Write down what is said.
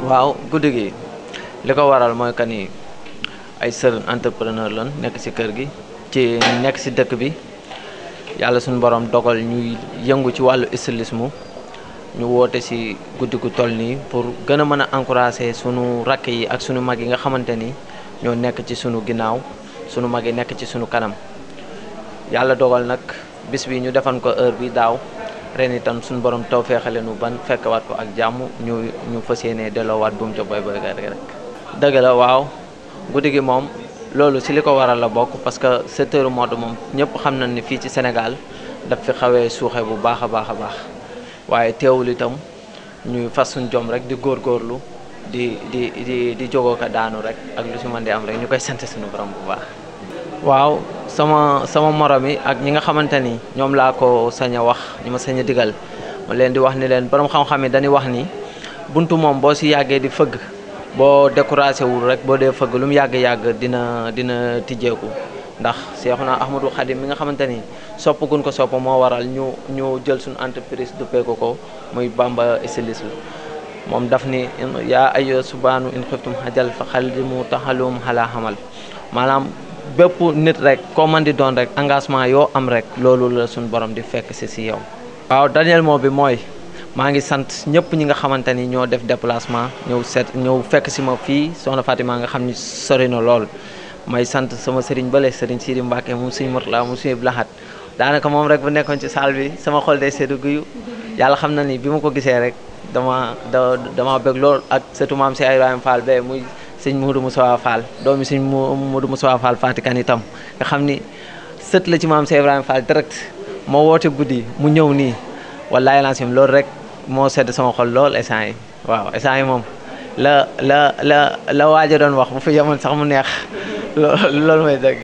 waaw guddi gi li ko waral mooy que ni ay sër entrepreneur lan nekk ci kër gi ci nekk ci dëkk bi yàlla suñu borom dogal ñuy yëngu ci wàllu stylisme ñu woote ci guddi gu toll nii pour gën a mën a encourager sunu rakk yi ak sunu mag yi nga xamante ni ñoo nekk ci sunu ginnaaw sunu mag yi nekk ci sunu kanam yàlla dogal nag bis bi ñu defan ko heure bi daaw ren itam suñu borom taw feexale nu ban fekkwaat ko ak jàmm ñu fas yéenee delloowaat buum ca boy boy ga rek dëgg la waaw guddi gi moom loolu ci li ko waral la bokk parce que secteur mode moom ñëpp xam nañ ni fii ci Sénégal daf fi xawee suuxe bu baax a baax a baax waaye teewul itam ñuy fas suñ jom rek di góorgóorlu di jógoo ko daanu rek ak lu ci mën di am rek ñu koy sant suñu borom bu baax. waaw sama morom yi ak ñi nga xamante ni ñoom laa ko sañ a wax ñu ma sañ a digal ma leen di wax ni leen borom xam-xam yi dañuy wax ni buntu moom boo ci yàggee di fëgg boo découragé wul rek boo dee fëgg lu mu yàgg-yàgg dina tijjeeku ndax Seexuna Ahmadou Khadim mi nga xamante ni sopp gun ko sopp moo waral ñu jël suñu entreprise duppee ko muy Bamba stylisme moom daf ni yaa ayo subaanu in xiftum xajal fa xaldimu taxalum xalaa xamal maanaam bépp nit rek koo man di doon rek engagement yoo am rek loolu la suñu borom di fekk si yow. waaw dernier mot bi mooy maa ngi sant ñëpp ñi nga xamante ni ñoo def déplacement ñëw fekk si ma fii Soxna Fatima nga xam ni sori na lool may sant sama sëriñ bële sëriñ Sidi Mbacke moom suñu Mourtala moom suñu Blahat daanaka moom rek bu nekkoon ci salle bi sama xol day seddu guyu yàlla xam na ni bi ma ko gisee rek dama bëgg lool ak surtout maam si Ibrahima Fall be muy sëñ Moudou Moussa Fall doomi sëñ Moudou Moussa Fall Fatikan itam nga xam ni sët la ci maam si Ibrahima Fall direct moo woote guddi mu ñëw nii wallaay lancim loolu rek moo sedd sama xol lool instant yi waaw instant yi moom la waaja doon wax bu fi yemoon sax mu neex loolu mooy dëgg